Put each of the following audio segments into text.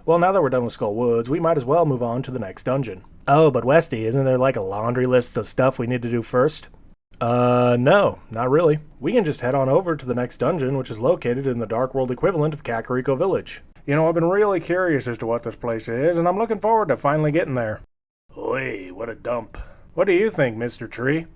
Well, now that we're done with Skull Woods, we might as well move on to the next dungeon. Oh, but Westy, isn't there like a laundry list of stuff we need to do first? No, not really. We can just head on over to the next dungeon, which is located in the Dark World equivalent of Kakariko Village. You know, I've been really curious as to what this place is, and I'm looking forward to finally getting there. Oi, what a dump. What do you think, Mr. Tree?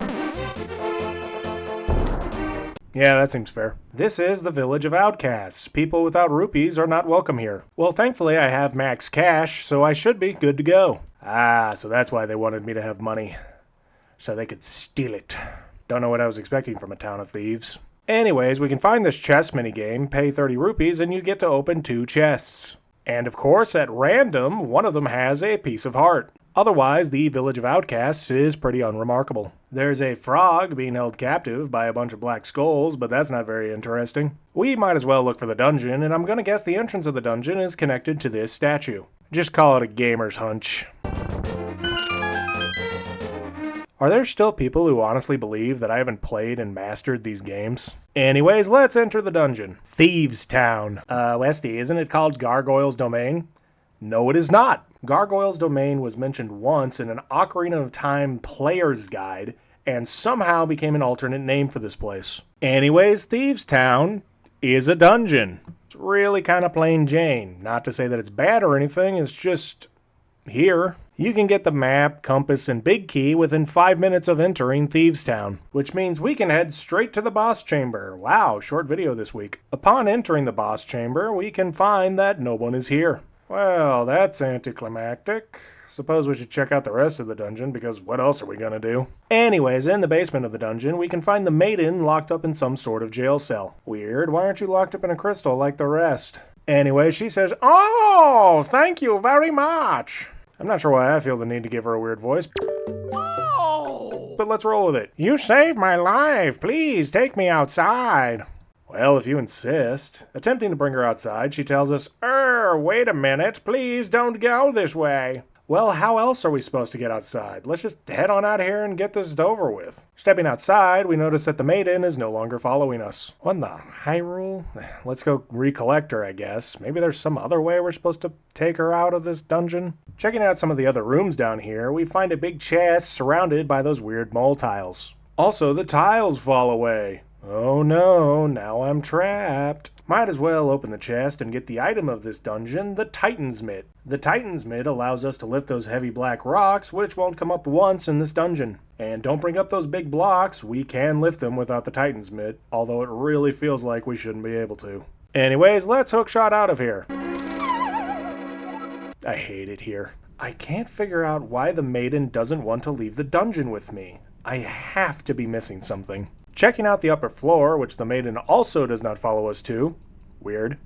Yeah, that seems fair. This is the village of outcasts. People without rupees are not welcome here. Well, thankfully I have max cash, so I should be good to go. Ah, so that's why they wanted me to have money. So they could steal it. Don't know what I was expecting from a town of thieves. Anyways, we can find this chess minigame, pay 30 rupees, and you get to open 2 chests. And of course, at random, one of them has a piece of heart. Otherwise, the village of outcasts is pretty unremarkable. There's a frog being held captive by a bunch of black skulls, but that's not very interesting. We might as well look for the dungeon, and I'm gonna guess the entrance of the dungeon is connected to this statue. Just call it a gamer's hunch. Are there still people who honestly believe that I haven't played and mastered these games? Anyways, let's enter the dungeon. Thieves Town. Westy, isn't it called Gargoyle's Domain? No, it is not. Gargoyle's Domain was mentioned once in an Ocarina of Time player's guide, and somehow became an alternate name for this place. Anyways, Thieves Town is a dungeon. It's really kind of plain Jane. Not to say that it's bad or anything, it's just here. You can get the map, compass, and big key within 5 minutes of entering Thieves Town, which means we can head straight to the boss chamber. Wow, short video this week. Upon entering the boss chamber, we can find that no one is here. Well, that's anticlimactic. Suppose we should check out the rest of the dungeon, because what else are we gonna do? Anyways, in the basement of the dungeon, we can find the Maiden locked up in some sort of jail cell. Weird, why aren't you locked up in a crystal like the rest? Anyway, she says, "Oh, thank you very much." I'm not sure why I feel the need to give her a weird voice. Oh! But let's roll with it. "You saved my life. Please take me outside." Well, if you insist. Attempting to bring her outside, she tells us, wait a minute. Please don't go this way." Well, how else are we supposed to get outside? Let's just head on out here and get this over with. Stepping outside, we notice that the Maiden is no longer following us. What in the Hyrule? Let's go recollect her, I guess. Maybe there's some other way we're supposed to take her out of this dungeon? Checking out some of the other rooms down here, we find a big chest surrounded by those weird mole tiles. Also, the tiles fall away. Oh no, now I'm trapped. Might as well open the chest and get the item of this dungeon, the Titan's Mitt. The Titan's Mitt allows us to lift those heavy black rocks, which won't come up once in this dungeon. And don't bring up those big blocks, we can lift them without the Titan's Mitt, although it really feels like we shouldn't be able to. Anyways, let's hookshot out of here. I hate it here. I can't figure out why the Maiden doesn't want to leave the dungeon with me. I have to be missing something. Checking out the upper floor, which the Maiden also does not follow us to. Weird.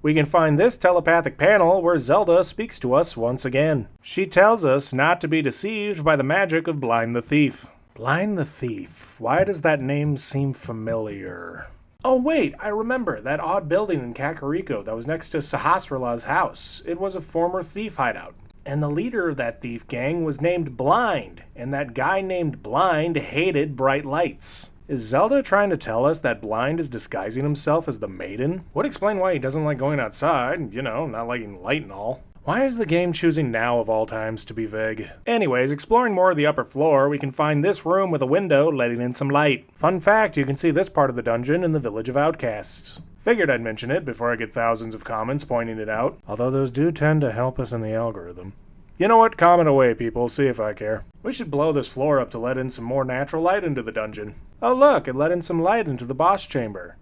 We can find this telepathic panel where Zelda speaks to us once again. She tells us not to be deceived by the magic of Blind the Thief. Blind the Thief. Why does that name seem familiar? Oh wait, I remember that odd building in Kakariko that was next to Sahasrarla's house. It was a former thief hideout. And the leader of that thief gang was named Blind, and that guy named Blind hated bright lights. Is Zelda trying to tell us that Blind is disguising himself as the Maiden? Would explain why he doesn't like going outside, you know, not liking light and all. Why is the game choosing now of all times to be vague? Anyways, exploring more of the upper floor, we can find this room with a window letting in some light. Fun fact, you can see this part of the dungeon in the village of outcasts. Figured I'd mention it before I get thousands of comments pointing it out, although those do tend to help us in the algorithm. You know what? Comment away, people. See if I care. We should blow this floor up to let in some more natural light into the dungeon. Oh look, it let in some light into the boss chamber.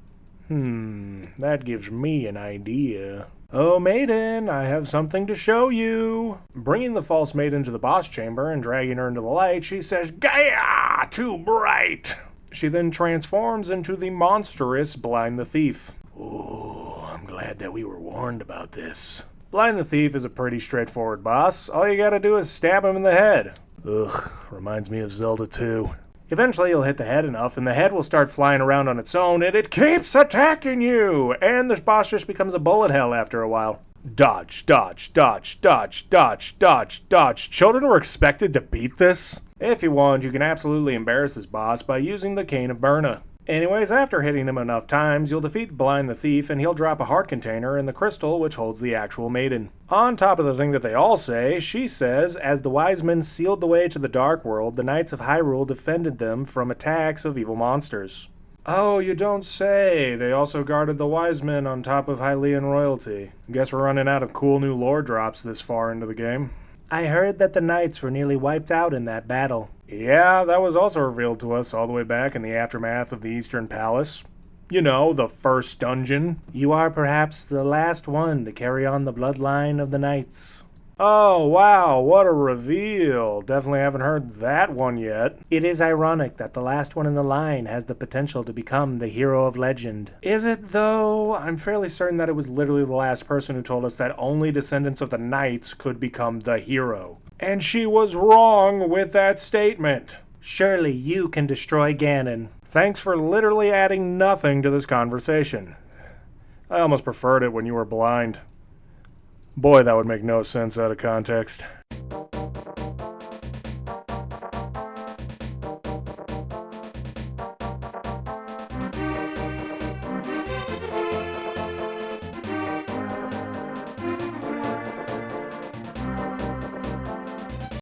That gives me an idea. Oh, Maiden, I have something to show you. Bringing the false Maiden to the boss chamber and dragging her into the light, she says, "Gaia! Too bright!" She then transforms into the monstrous Blind the Thief. Ooh, I'm glad that we were warned about this. Blind the Thief is a pretty straightforward boss. All you gotta do is stab him in the head. Ugh, reminds me of Zelda 2. Eventually you'll hit the head enough and the head will start flying around on its own and it keeps attacking you! And this boss just becomes a bullet hell after a while. Dodge, dodge, dodge, dodge, dodge, dodge, dodge. Children were expected to beat this? If you want, you can absolutely embarrass this boss by using the Cane of Birna. Anyways, after hitting him enough times, you'll defeat Blind the Thief and he'll drop a heart container in the crystal which holds the actual Maiden. On top of the thing that they all say, she says, as the wise men sealed the way to the Dark World, the Knights of Hyrule defended them from attacks of evil monsters. Oh, you don't say. They also guarded the wise men on top of Hylian royalty. Guess we're running out of cool new lore drops this far into the game. I heard that the knights were nearly wiped out in that battle. Yeah, that was also revealed to us all the way back in the aftermath of the Eastern Palace. You know, the first dungeon. You are perhaps the last one to carry on the bloodline of the knights. Oh, wow, what a reveal. Definitely haven't heard that one yet. It is ironic that the last one in the line has the potential to become the hero of legend. Is it, though? I'm fairly certain that it was literally the last person who told us that only descendants of the knights could become the hero. And she was wrong with that statement. Surely you can destroy Ganon. Thanks for literally adding nothing to this conversation. I almost preferred it when you were blind. Boy, that would make no sense out of context.